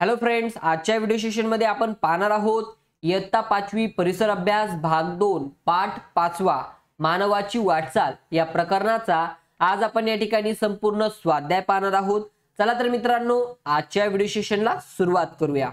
Hello friends, आजच्या video सेशनमध्ये आपण पाहणार आहोत इयत्ता 5वी परिसर अभ्यास भाग 2 पाठ 5वा मानवाची वाटचाल या प्रकरणाचा आज आपण या ठिकाणी संपूर्ण स्वाध्याय पाहणार आहोत। चला तर मित्रांनो, आजच्या व्हिडिओ सेशनला सुरुवात करूया।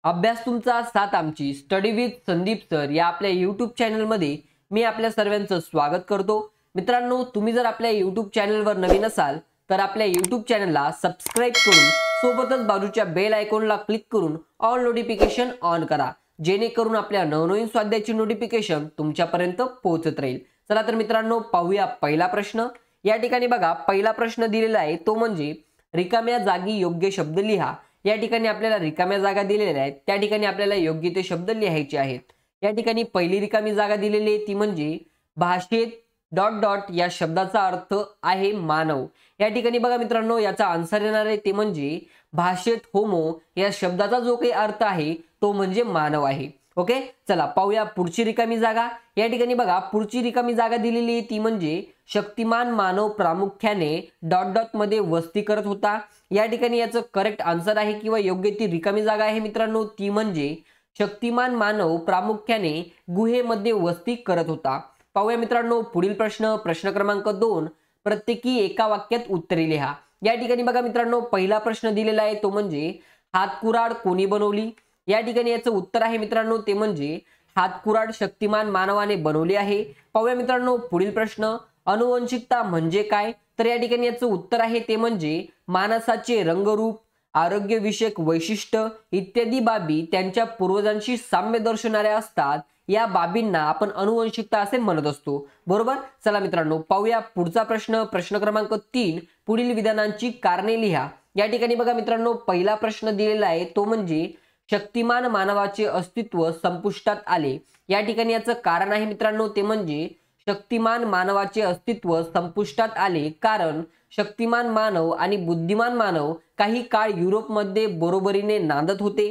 अभ्यास तुमचा साथ आमची स्टडी विथ संदीप सर या आपल्या YouTube चॅनल मध्ये मी आपल्या सर्वांचं स्वागत करतो। मित्रांनो, तुम्ही जर आपल्या YouTube चॅनलवर नवीन असाल तर आपल्या YouTube चॅनलला सबस्क्राइब करून सोबतच बाजूच्या बेल आयकॉनला क्लिक करून ऑल नोटिफिकेशन ऑन करा, जेणेकरून आपल्या नवनवीन स्वाध्यायाची नोटिफिकेशन तुमच्यापर्यंत पोहोचत राहील। चला तर मित्रांनो, पाहूया पहिला प्रश्न। या ठिकाणी बघा, पहिला प्रश्न दिलेला आहे तो म्हणजे रिकाम्या जागी योग्य शब्द लिहा। या ठिकाणी आपल्याला रिकाम्या जागा दिलेल्या आहेत, त्या ठिकाणी आपल्याला योग्य ते शब्द लिहायचे आहेत। या ठिकाणी पहिली रिकामी जागा दिलेली आहे ती म्हणजे भाषेत ... या शब्दाचा अर्थ आहे मानव। या ठिकाणी बघा मित्रांनो, याचा आन्सर येणार आहे ते म्हणजे भाषेत होमो या शब्दाचा जो काही अर्थ आहे तो म्हणजे मानव आहे। ओके, चला पाहूया पुढची रिकामी जागा। या ठिकाणी बघा, पुढची रिकामी जागा दिलेली आहे ती म्हणजे शक्तिमान मानव प्रामुख्याने ... मध्ये वस्ती करत होता। या ठिकाणी याचं करेक्ट आन्सर आहे किंवा योग्य ती रिकामी जागा आहे मित्रांनो ती म्हणजे शक्तिमान मानव प्रामुख्याने गुहेमध्ये वस्ती करत होता। पाहूया मित्रांनो पुढील प्रश्न, प्रश्न क्रमांक 2, प्रत्येकी एका वाक्यात उत्तरे लिहा। या ठिकाणी बघा मित्रांनो, पहिला प्रश्न दिलेला आहे तो म्हणजे हातकुराड कोणी बनवली। या ठिकाणी याचं उत्तर आहे मित्रांनो ते म्हणजे हातकुराड शक्तिमान मानवाने बनवली आहे। पाहूया मित्रांनो पुढील प्रश्न, अनुवंशिकता म्हणजे काय? तर या ठिकाणी याचं उत्तर आहे ते म्हणजे माणसाचे रंगरूप, आरोग्यविषयक वैशिष्ट्य इत्यादी बाबी त्यांच्या पूर्वजांशी साम्य दर्शवणाऱ्या असतात। या बाबींना आपण अनुवंशिकता असे म्हणत असतो, बरोबर। चला मित्रांनो, पाहूया पुढचा प्रश्न, प्रश्न क्रमांक 3, पुढील विधानांची कारणे लिहा। या ठिकाणी बघा मित्रांनो, पहिला प्रश्न दिलेला आहे तो म्हणजे शक्तिमान मानवाचे अस्तित्व संपुष्टात आले। या ठिकाणी याचं कारण आहे मित्रांनो ते म्हणजे शक्तिमान मानवाचे अस्तित्व संपुष्टात आले कारण शक्तिमान मानव आणि बुद्धिमान मानव काही काळ युरोपमध्ये बरोबरीने नांदत होते।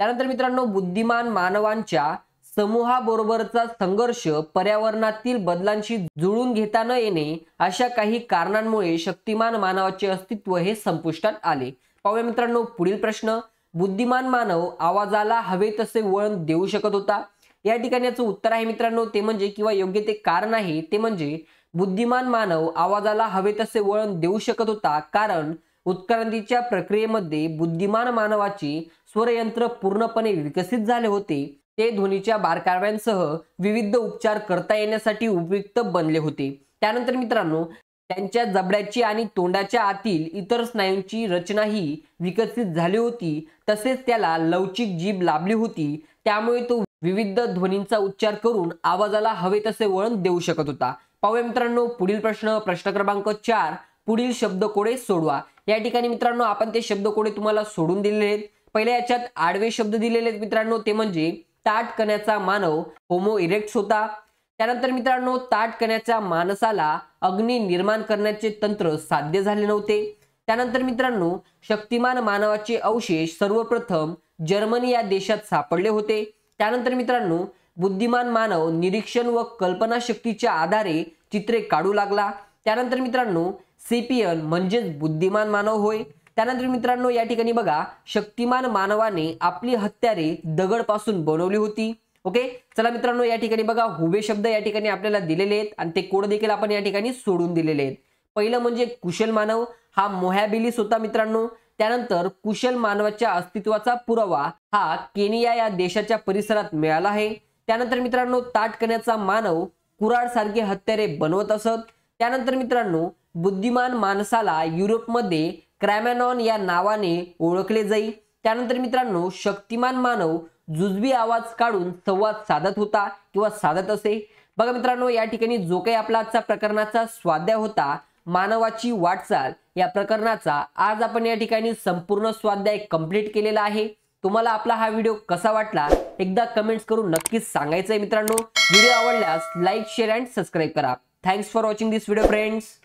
त्यानंतर मित्रांनो, बुद्धिमान मानवांच्या समूहाबरोबरचा संघर्ष, पर्यावरणातील बदलांशी जुळून घेता न येणे अशा काही कारणांमुळे शक्तिमान मानवाचे अस्तित्व हे संपुष्टात आले। पाहूया मित्रांनो पुढील प्रश्न, बुद्धिमान मानव आवाजाला हवे तसे वळण देऊ शकत होता। या ठिकाणी याचं उत्तर आहे मित्रांनो ते म्हणजे किंवा योग्य ते कारण आहे ते म्हणजे बुद्धिमान मानव आवाजाला हवे तसे वळण देऊ शकत होता कारण उत्क्रांतीच्या प्रक्रियेमध्ये बुद्धिमान मानवाचे स्वरयंत्र पूर्णपणे विकसित झाले होते। ते ध्वनीच्या बारकाव्यांसह विविध उपचार करता येण्यासाठी उपयुक्त बनले होते। त्यानंतर मित्रांनो, त्यांच्या जबड्याची आणि तोंडाच्या आतील इतर स्नायूंची रचनाही विकसित झाली होती, तसेच त्याला लवचिक जीभ लाभली होती, त्यामुळे तो विविध ध्वनींचा उच्चार करून आवाजाला हवे तसे वळण देऊ शकत होता। पाहूया मित्रांनो पुढील प्रश्न, प्रश्न क्रमांक 4, पुढील शब्दकोडे सोडवा। या ठिकाणी मित्रांनो आपण ते शब्दकोडे तुम्हाला सोडून दिलेले आहेत। पहिल्या याच्यात आडवे शब्द दिलेले आहेत मित्रांनो ते म्हणजे ताठ कण्याचा मानव होमो इरेक्ट्स होता। त्यानंतर मित्रांनो, ताठ कण्याच्या माणसाला अग्नी निर्माण करण्याचे तंत्र साध्य झाले नव्हते। त्यानंतर मित्रांनो, शक्तिमान मानवाचे अवशेष सर्वप्रथम जर्मनी या देशात सापडले होते। त्यानंतर मित्रांनो, बुद्धिमान मानव निरीक्षण व कल्पनाशक्तीच्या आधारे चित्रे काढू लागला। त्यानंतर मित्रांनो, सेपियन म्हणजेच बुद्धिमान मानव होय। त्यानंतर मित्रांनो, या ठिकाणी बघा, शक्तिमान मानवाने आपली हत्यारे दगडापासून बनवली होती। ओके, चला मित्रांनो, या ठिकाणी बघा हुबे शब्द या ठिकाणी आपल्याला दिलेले आहेत आणि ते कोड देखील आपण या ठिकाणी सोडून दिलेले आहेत। पहिलं म्हणजे कुशल मानव, हा मोहॅबिलिस होता मित्रांनो। त्यानंतर कुशल मानवाच्या अस्तित्वाचा पुरावा हा केनिया या देशाच्या परिसरात मिळाला आहे। त्यानंतर मित्रांनो, ताठ कण्याचा मानव कुऱ्हाड सारखे हत्यारे बनवत असत। त्यानंतर मित्रांनो, बुद्धिमान माणसाला युरोपमध्ये क्रॅमॅनॉन या नावाने ओळखले जाई। त्यानंतर मित्रांनो, शक्तिमान मानव जुजबी आवाज काढून संवाद साधत होता किंवा साधत असे। बघा मित्रांनो, या ठिकाणी जो काही आपला आजचा प्रकरणाचा स्वाध्याय होता मानवाची वाटचाल या प्रकरणाचा, आज आपण या ठिकाणी संपूर्ण स्वाध्याय कंप्लीट केलेला आहे। तुम्हाला आपला हा व्हिडिओ कसा वाटला एकदा कमेंट्स करून नक्कीच सांगायचं आहे मित्रांनो। व्हिडिओ आवडल्यास लाईक, शेअर अँड सबस्क्राइब करा। Thanks for watching this video friends.